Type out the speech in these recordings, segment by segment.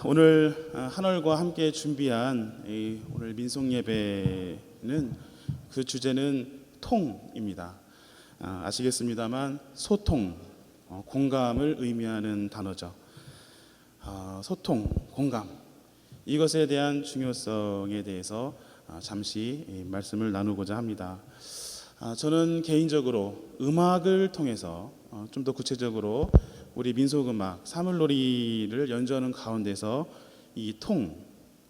오늘 한월과 함께 준비한 오늘 민속 예배는 그 주제는 통입니다. 아시겠습니다만 소통, 공감을 의미하는 단어죠. 소통, 공감, 이것에 대한 중요성에 대해서 잠시 말씀을 나누고자 합니다. 저는 개인적으로 음악을 통해서 좀 더 구체적으로 우리 민속음악 사물놀이를 연주하는 가운데서 이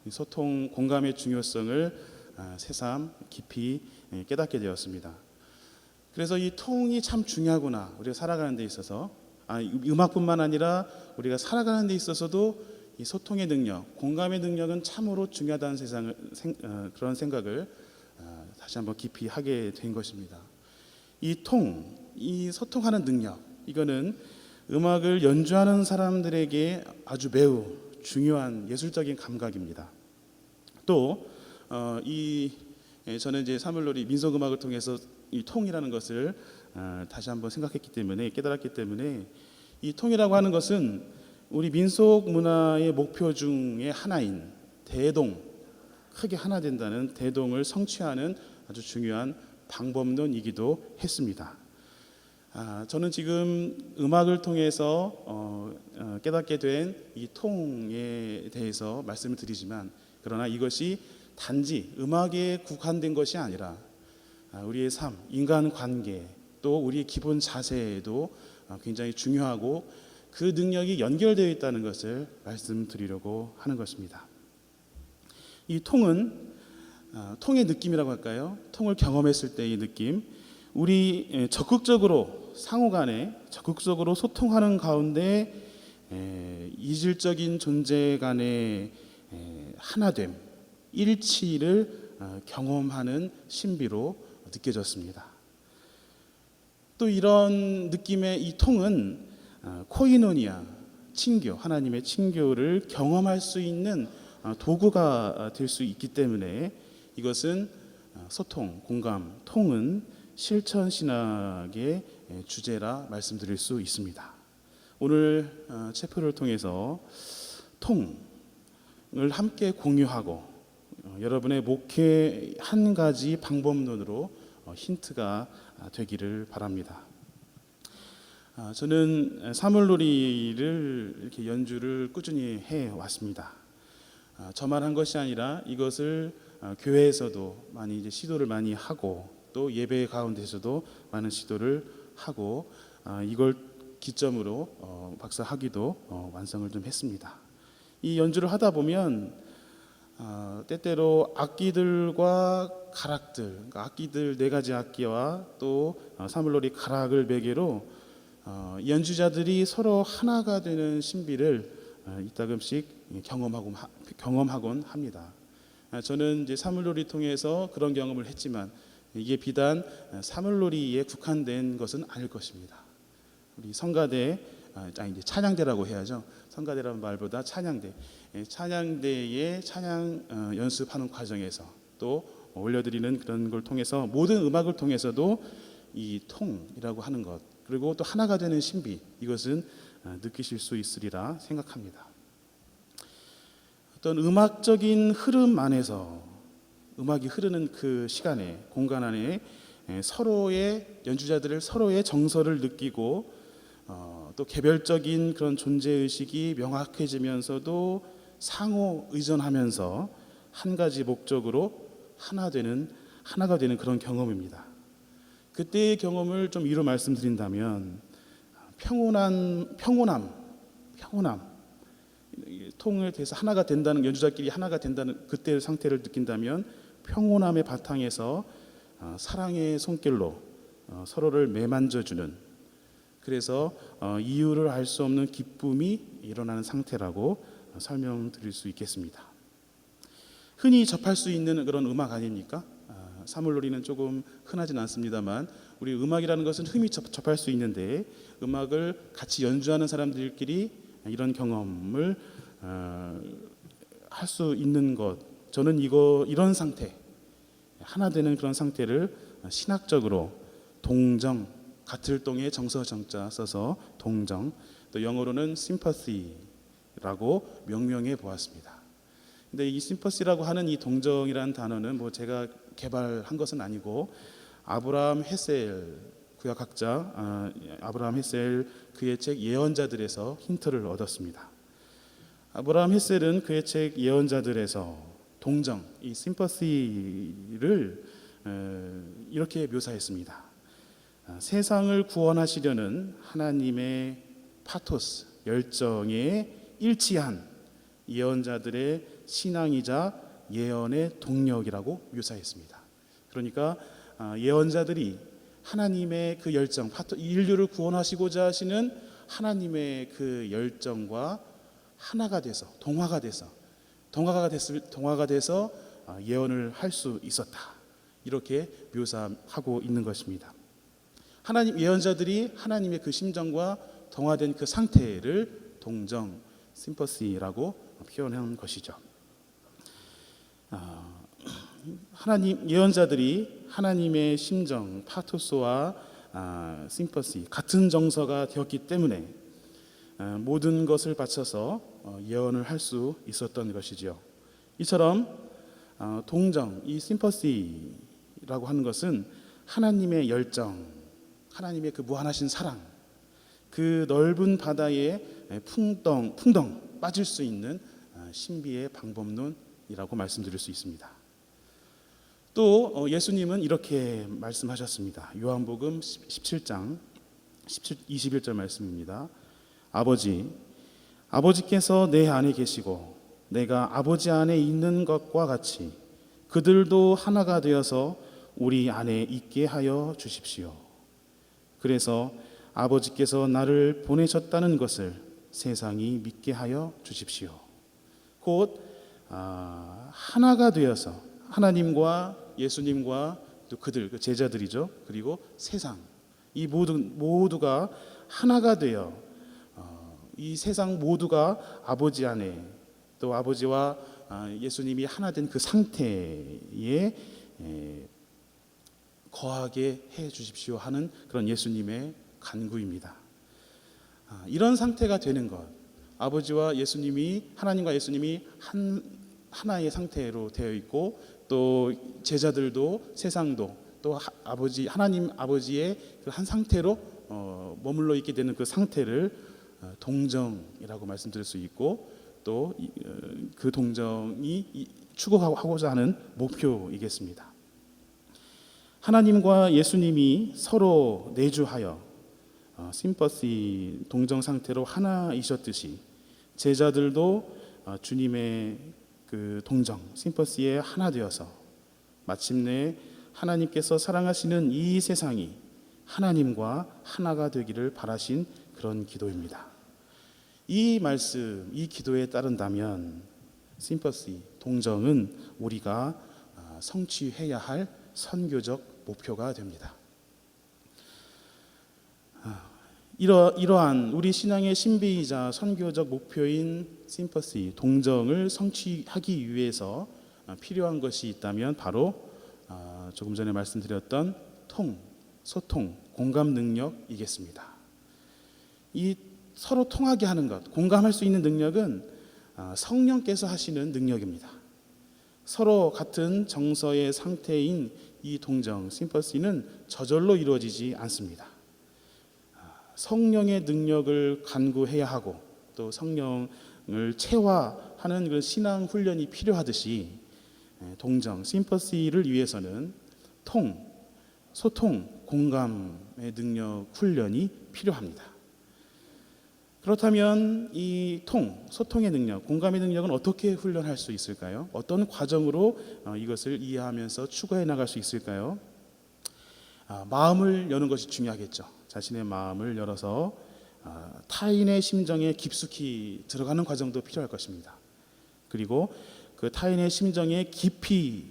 소통, 공감의 중요성을 새삼 깊이 깨닫게 되었습니다. 그래서 이 통이 참 중요하구나. 우리가 살아가는 데 있어서 음악뿐만 아니라 우리가 살아가는 데 있어서도 이 소통의 능력, 공감의 능력은 참으로 중요하다는 그런 생각을 다시 한번 깊이 하게 된 것입니다. 이 소통하는 능력, 이거는 음악을 연주하는 사람들에게 아주 매우 중요한 예술적인 감각입니다. 또 저는 이제 사물놀이 민속음악을 통해서 이 통이라는 것을 다시 한번 깨달았기 때문에 이 통이라고 하는 것은 우리 민속 문화의 목표 중에 하나인 대동, 크게 하나 된다는 대동을 성취하는 아주 중요한 방법론이기도 했습니다. 저는 지금 음악을 통해서 깨닫게 된 이 통에 대해서 말씀을 드리지만, 그러나 이것이 단지 음악에 국한된 것이 아니라 우리의 삶, 인간관계, 또 우리의 기본 자세에도 굉장히 중요하고 그 능력이 연결되어 있다는 것을 말씀드리려고 하는 것입니다. 이 통의 느낌이라고 할까요? 통을 경험했을 때의 느낌, 우리 적극적으로 상호간에 적극적으로 소통하는 가운데 이질적인 존재 간의 하나됨, 일치를 경험하는 신비로 느껴졌습니다. 또 이런 느낌의 이 통은 코이노니아, 친교, 하나님의 친교를 경험할 수 있는 도구가 될 수 있기 때문에 이것은 소통, 공감, 통은 실천 신학의 주제라 말씀드릴 수 있습니다. 오늘 체프를 통해서 통을 함께 공유하고 여러분의 목회 한 가지 방법론으로 힌트가 되기를 바랍니다. 저는 사물놀이를 이렇게 연주를 꾸준히 해 왔습니다. 저만 한 것이 아니라 이것을 교회에서도 많이 이제 시도를 많이 하고, 또 예배 가운데서도 많은 시도를 하고, 이걸 기점으로 박사학위도 완성을 좀 했습니다. 이 연주를 하다 보면 때때로 악기들과 가락들, 그러니까 악기들 4가지 악기와 또 사물놀이 가락을 매개로 연주자들이 서로 하나가 되는 신비를 이따금씩 경험하곤 합니다. 저는 이제 사물놀이 통해서 그런 경험을 했지만 이게 비단 사물놀이에 국한된 것은 아닐 것입니다. 우리 성가대, 이제 찬양대라고 해야죠. 성가대라는 말보다 찬양대의 찬양 연습하는 과정에서 또 올려드리는 그런 걸 통해서 모든 음악을 통해서도 이 통이라고 하는 것, 그리고 또 하나가 되는 신비, 이것은 느끼실 수 있으리라 생각합니다. 어떤 음악적인 흐름 안에서, 음악이 흐르는 그 시간에, 공간 안에 연주자들을 서로의 정서를 느끼고 또 개별적인 그런 존재의식이 명확해지면서도 상호 의존하면서 한 가지 목적으로 하나가 되는 그런 경험입니다. 그때의 경험을 좀 이루 말씀드린다면 평온함, 통을 대해서 하나가 된다는, 연주자끼리 하나가 된다는 그때의 상태를 느낀다면 평온함의 바탕에서 사랑의 손길로 서로를 매만져주는, 그래서 이유를 알 수 없는 기쁨이 일어나는 상태라고 설명드릴 수 있겠습니다. 흔히 접할 수 있는 그런 음악 아닙니까? 사물놀이는 조금 흔하진 않습니다만 우리 음악이라는 것은 흔히 접할 수 있는데, 음악을 같이 연주하는 사람들끼리 이런 경험을 할 수 있는 것, 저는 이런 상태, 하나 되는 그런 상태를 신학적으로 동정, 같을 동에 정서 정자 써서 동정, 또 영어로는 sympathy라고 상태라고 명명해 보았습니다. 근데 이 심퍼시라고 하는 이 동정이라는 단어는 뭐 제가 개발한 것은 아니고 아브라함 헤셀 구약학자 아브라함 헤셀 그의 책 예언자들에서 힌트를 얻었습니다. 아브라함 헤셀은 그의 책 예언자들에서 동정, 이 심퍼시를 이렇게 묘사했습니다. 세상을 구원하시려는 하나님의 파토스, 열정에 일치한 예언자들의 신앙이자 예언의 동력이라고 묘사했습니다. 그러니까 예언자들이 하나님의 그 열정, 인류를 구원하시고자 하시는 하나님의 그 열정과 하나가 돼서 동화가 돼서 예언을 할 수 있었다. 이렇게 묘사하고 있는 것입니다. 하나님 예언자들이 하나님의 그 심정과 동화된 그 상태를 동정, 심퍼시라고 표현한 것이죠. 하나님 예언자들이 하나님의 심정, 파토스와 심퍼시 같은 정서가 되었기 때문에 모든 것을 바쳐서 예언을 할 수 있었던 것이지요. 이처럼 동정, 이 심퍼시라고 하는 것은 하나님의 열정, 하나님의 그 무한하신 사랑, 그 넓은 바다에 풍덩 빠질 수 있는 신비의 방법론이라고 말씀드릴 수 있습니다. 또 예수님은 이렇게 말씀하셨습니다. 요한복음 17장 21절 말씀입니다. 아버지께서 내 안에 계시고 내가 아버지 안에 있는 것과 같이 그들도 하나가 되어서 우리 안에 있게 하여 주십시오. 그래서 아버지께서 나를 보내셨다는 것을 세상이 믿게 하여 주십시오. 곧 하나가 되어서 하나님과 예수님과 또 그들 그 제자들이죠. 그리고 세상 이 모두가 하나가 되어 이 세상 모두가 아버지 안에 또 아버지와 예수님이 하나 된 그 상태에 거하게 해 주십시오 하는 그런 예수님의 간구입니다. 이런 상태가 되는 것, 아버지와 예수님이 하나님과 예수님이 하나의 상태로 되어 있고 또 제자들도 세상도 또 하나님 아버지의 그 한 상태로 머물러 있게 되는 그 상태를 동정이라고 말씀드릴 수 있고 또 그 동정이 추구하고자 하는 목표이겠습니다. 하나님과 예수님이 서로 내주하여 심퍼시 동정 상태로 하나이셨듯이 제자들도 주님의 그 동정 심퍼시에 하나 되어서 마침내 하나님께서 사랑하시는 이 세상이 하나님과 하나가 되기를 바라신 그런 기도입니다. 이 말씀, 이 기도에 따른다면 심퍼시 동정은 우리가 성취해야 할 선교적 목표가 됩니다. 이러한 우리 신앙의 신비이자 선교적 목표인 심퍼시 동정을 성취하기 위해서 필요한 것이 있다면 바로 조금 전에 말씀드렸던 소통, 공감 능력이겠습니다. 이 서로 통하게 하는 것, 공감할 수 있는 능력은 성령께서 하시는 능력입니다. 서로 같은 정서의 상태인 이 동정, 심퍼시는 저절로 이루어지지 않습니다. 성령의 능력을 간구해야 하고 또 성령을 체화하는 그 신앙 훈련이 필요하듯이 동정, 심퍼시를 위해서는 소통, 공감의 능력 훈련이 필요합니다. 그렇다면 이 소통의 능력, 공감의 능력은 어떻게 훈련할 수 있을까요? 어떤 과정으로 이것을 이해하면서 추구해 나갈 수 있을까요? 마음을 여는 것이 중요하겠죠. 자신의 마음을 열어서 타인의 심정에 깊숙이 들어가는 과정도 필요할 것입니다. 그리고 그 타인의 심정에 깊이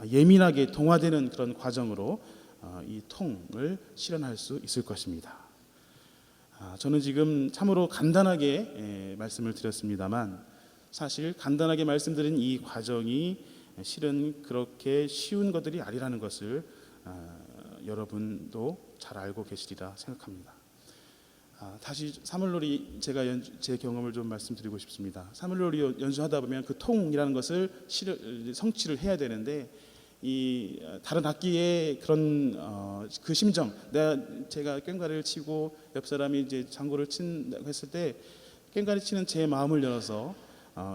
예민하게 동화되는 그런 과정으로 이 통을 실현할 수 있을 것입니다. 저는 지금 참으로 간단하게 말씀을 드렸습니다만 사실 간단하게 말씀드린 이 과정이 실은 그렇게 쉬운 것들이 아니라는 것을 여러분도 잘 알고 계시리라 생각합니다. 다시 사물놀이 제가 제 경험을 좀 말씀드리고 싶습니다. 사물놀이 연주하다 보면 그 통이라는 것을 성취를 해야 되는데 이 다른 악기의 그런 그 심정, 제가 꽹과리를 치고 옆 사람이 이제 장구를 친다고 했을 때 꽹과리 치는 제 마음을 열어서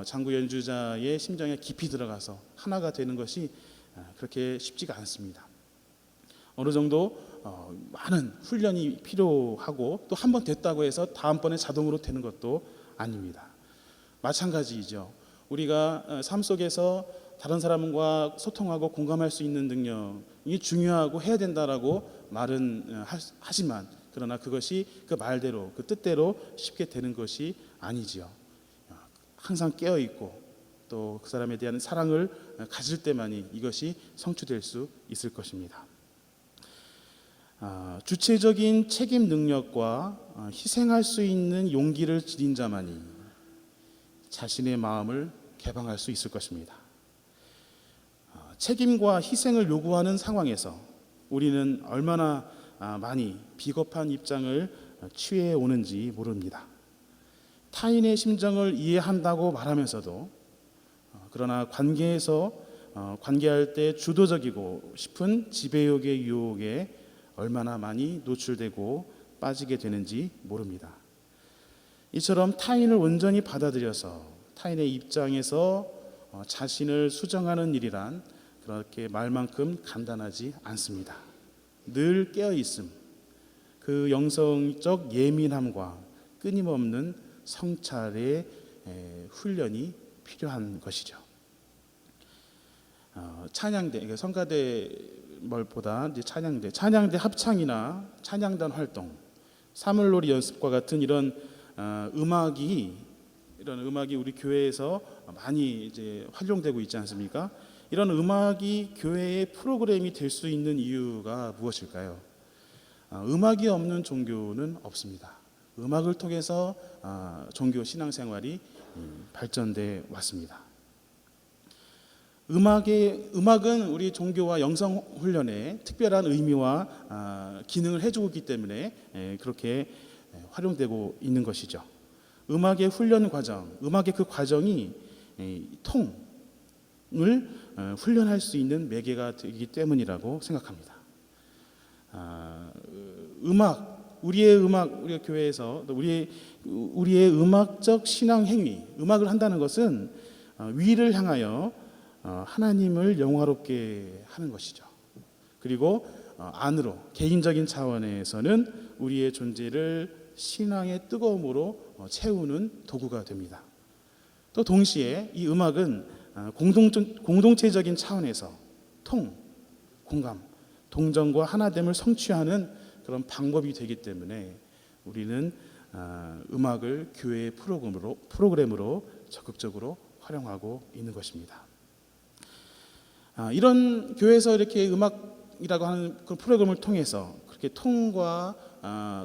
장구 연주자의 심정에 깊이 들어가서 하나가 되는 것이 그렇게 쉽지가 않습니다. 어느 정도 많은 훈련이 필요하고 또 한 번 됐다고 해서 다음번에 자동으로 되는 것도 아닙니다. 마찬가지이죠. 우리가 삶 속에서 다른 사람과 소통하고 공감할 수 있는 능력이 중요하고 해야 된다라고 말은 하지만 그러나 그것이 그 말대로 그 뜻대로 쉽게 되는 것이 아니지요. 항상 깨어 있고 또 그 사람에 대한 사랑을 가질 때만이 이것이 성취될 수 있을 것입니다. 주체적인 책임 능력과 희생할 수 있는 용기를 지닌 자만이 자신의 마음을 개방할 수 있을 것입니다. 책임과 희생을 요구하는 상황에서 우리는 얼마나 많이 비겁한 입장을 취해 오는지 모릅니다. 타인의 심정을 이해한다고 말하면서도 그러나 관계에서 관계할 때 주도적이고 싶은 지배욕의 유혹에 얼마나 많이 노출되고 빠지게 되는지 모릅니다. 이처럼 타인을 온전히 받아들여서 타인의 입장에서 자신을 수정하는 일이란 그렇게 말만큼 간단하지 않습니다. 늘 깨어있음, 그 영성적 예민함과 끊임없는 성찰의 훈련이 필요한 것이죠. 찬양대, 성가대보다 이제 찬양대 합창이나 찬양단 활동, 사물놀이 연습과 같은 이런 음악이 우리 교회에서 많이 이제 활용되고 있지 않습니까? 이런 음악이 교회의 프로그램이 될 수 있는 이유가 무엇일까요? 음악이 없는 종교는 없습니다. 음악을 통해서 종교 신앙생활이 발전돼 왔습니다. 음악은 우리 종교와 영성 훈련에 특별한 의미와 기능을 해주고 있기 때문에 그렇게 활용되고 있는 것이죠. 음악의 훈련 과정, 음악의 그 과정이 통을 훈련할 수 있는 매개가 되기 때문이라고 생각합니다. 우리가 교회에서 우리의 음악적 신앙 행위, 음악을 한다는 것은 위를 향하여 하나님을 영화롭게 하는 것이죠. 그리고 안으로 개인적인 차원에서는 우리의 존재를 신앙의 뜨거움으로 채우는 도구가 됩니다. 또 동시에 이 음악은 공동체적인 차원에서 공감, 동정과 하나됨을 성취하는 그런 방법이 되기 때문에 우리는 음악을 교회의 프로그램으로 적극적으로 활용하고 있는 것입니다. 이런 교회에서 이렇게 음악이라고 하는 그 프로그램을 통해서 그렇게 통과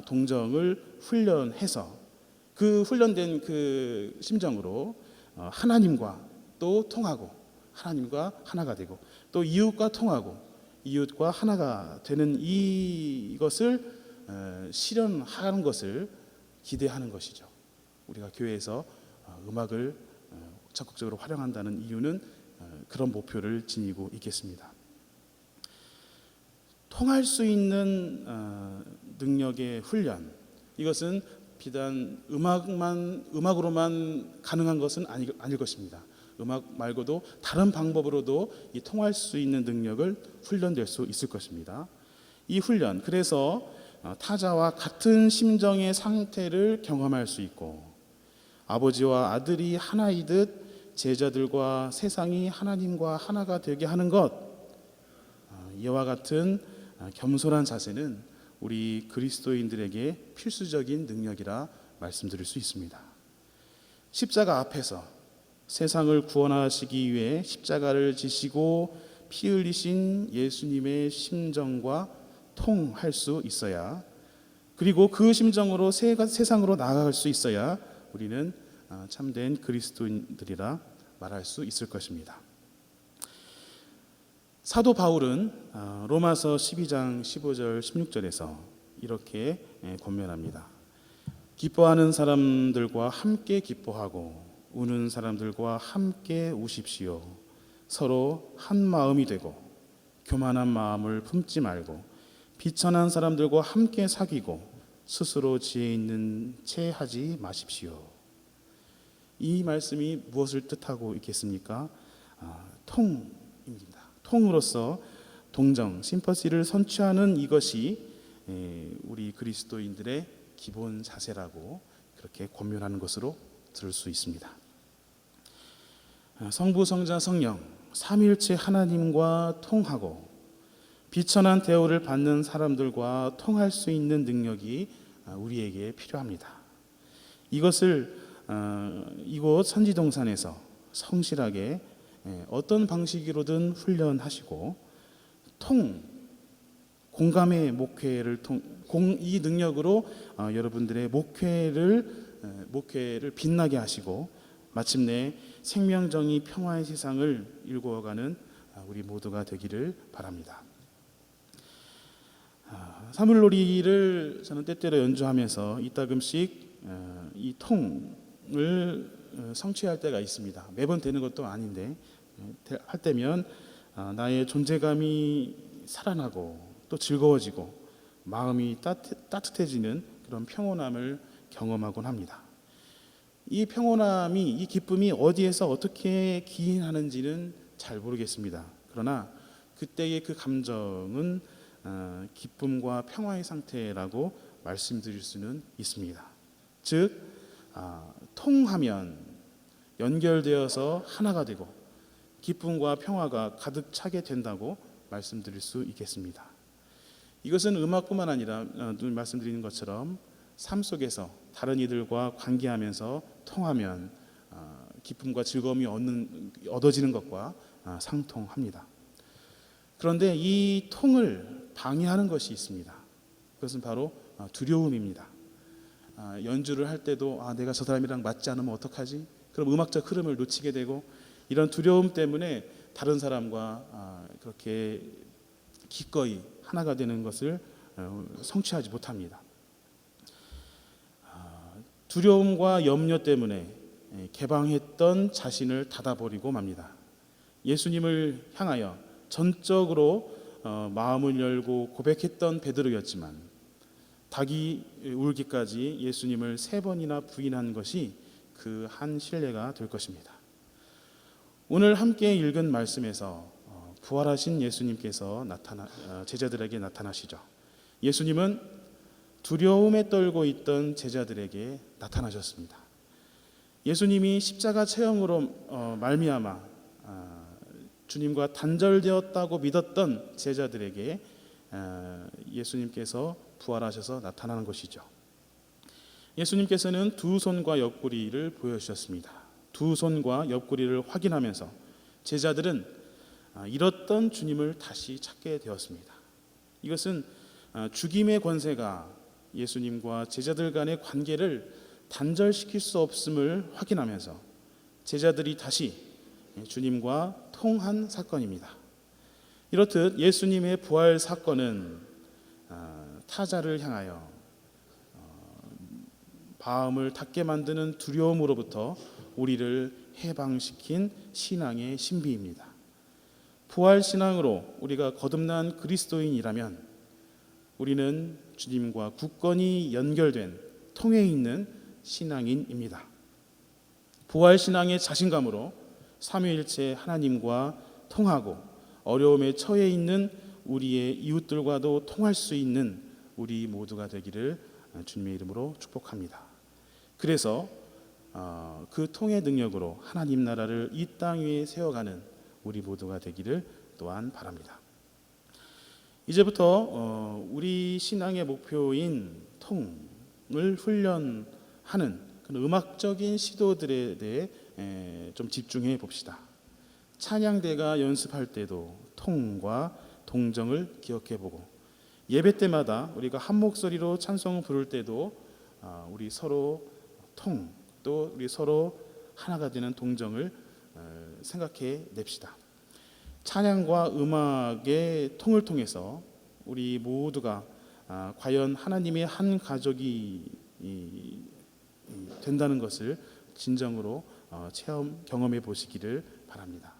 동정을 훈련해서 그 훈련된 그 심정으로 하나님과 또 통하고 하나님과 하나가 되고 또 이웃과 통하고 이웃과 하나가 되는 이것을 실현하는 것을 기대하는 것이죠. 우리가 교회에서 음악을 적극적으로 활용한다는 이유는 그런 목표를 지니고 있겠습니다. 통할 수 있는 능력의 훈련, 이것은 비단 음악으로만 가능한 것은 아닐 것입니다. 음악 말고도 다른 방법으로도 이 통할 수 있는 능력을 훈련될 수 있을 것입니다. 이 훈련, 그래서 타자와 같은 심정의 상태를 경험할 수 있고 아버지와 아들이 하나이듯 제자들과 세상이 하나님과 하나가 되게 하는 것, 이와 같은 겸손한 자세는 우리 그리스도인들에게 필수적인 능력이라 말씀드릴 수 있습니다. 십자가 앞에서 세상을 구원하시기 위해 십자가를 지시고 피 흘리신 예수님의 심정과 통할 수 있어야, 그리고 그 심정으로 세상으로 나아갈 수 있어야 우리는 참된 그리스도인들이라 말할 수 있을 것입니다. 사도 바울은 로마서 12장 15절 16절에서 이렇게 권면합니다. 기뻐하는 사람들과 함께 기뻐하고 우는 사람들과 함께 우십시오. 서로 한 마음이 되고 교만한 마음을 품지 말고 비천한 사람들과 함께 사귀고 스스로 지혜 있는 채 하지 마십시오. 이 말씀이 무엇을 뜻하고 있겠습니까? 통입니다. 통으로서 동정, 심퍼시를 선취하는 이것이 우리 그리스도인들의 기본 자세라고 그렇게 권면하는 것으로 들을 수 있습니다. 성부, 성자, 성령 삼위일체 하나님과 통하고 비천한 대우를 받는 사람들과 통할 수 있는 능력이 우리에게 필요합니다. 이것을 이곳 선지동산에서 성실하게 어떤 방식으로든 훈련하시고 공감의 목회를 이 능력으로 여러분들의 목회를 빛나게 하시고 마침내 생명정의 평화의 세상을 일구어가는 우리 모두가 되기를 바랍니다. 사물놀이를 저는 때때로 연주하면서 이따금씩 이 통을 성취할 때가 있습니다. 매번 되는 것도 아닌데 할 때면 나의 존재감이 살아나고 또 즐거워지고 마음이 따뜻해지는 그런 평온함을 경험하곤 합니다. 이 평온함이, 이 기쁨이 어디에서 어떻게 기인하는지는 잘 모르겠습니다. 그러나 그때의 그 감정은 기쁨과 평화의 상태라고 말씀드릴 수는 있습니다. 즉 통하면 연결되어서 하나가 되고 기쁨과 평화가 가득 차게 된다고 말씀드릴 수 있겠습니다. 이것은 음악뿐만 아니라 말씀드리는 것처럼 삶 속에서 다른 이들과 관계하면서 통하면 기쁨과 즐거움이 얻어지는 것과 상통합니다. 그런데 이 통을 방해하는 것이 있습니다. 그것은 바로 두려움입니다. 연주를 할 때도 내가 저 사람이랑 맞지 않으면 어떡하지? 그럼 음악적 흐름을 놓치게 되고 이런 두려움 때문에 다른 사람과 그렇게 기꺼이 하나가 되는 것을 성취하지 못합니다. 두려움과 염려 때문에 개방했던 자신을 닫아버리고 맙니다. 예수님을 향하여 전적으로 마음을 열고 고백했던 베드로였지만 닭이 울기까지 예수님을 3번이나 부인한 것이 그 한 실례가 될 것입니다. 오늘 함께 읽은 말씀에서 부활하신 예수님께서 제자들에게 나타나시죠. 예수님은 두려움에 떨고 있던 제자들에게 나타나셨습니다. 예수님이 십자가 체험으로 말미암아 주님과 단절되었다고 믿었던 제자들에게 예수님께서 부활하셔서 나타나는 것이죠. 예수님께서는 두 손과 옆구리를 보여주셨습니다. 두 손과 옆구리를 확인하면서 제자들은 잃었던 주님을 다시 찾게 되었습니다. 이것은 죽임의 권세가 예수님과 제자들 간의 관계를 단절시킬 수 없음을 확인하면서 제자들이 다시 주님과 통한 사건입니다. 이렇듯 예수님의 부활 사건은 타자를 향하여 마음을 닫게 만드는 두려움으로부터 우리를 해방시킨 신앙의 신비입니다. 부활 신앙으로 우리가 거듭난 그리스도인이라면 우리는 주님과 굳건히 연결된 통해 있는 신앙인입니다. 부활 신앙의 자신감으로 삼위일체 하나님과 통하고 어려움에 처해 있는 우리의 이웃들과도 통할 수 있는 우리 모두가 되기를 주님의 이름으로 축복합니다. 그래서 그 통의 능력으로 하나님 나라를 이 땅 위에 세워가는 우리 모두가 되기를 또한 바랍니다. 이제부터 우리 신앙의 목표인 통을 훈련하는 그런 음악적인 시도들에 대해 좀 집중해 봅시다. 찬양대가 연습할 때도 통과 동정을 기억해 보고 예배 때마다 우리가 한 목소리로 찬송을 부를 때도 우리 서로 또 우리 서로 하나가 되는 동정을 생각해 냅시다. 찬양과 음악의 통을 통해서 우리 모두가 과연 하나님의 한 가족이 된다는 것을 진정으로 체험 경험해 보시기를 바랍니다.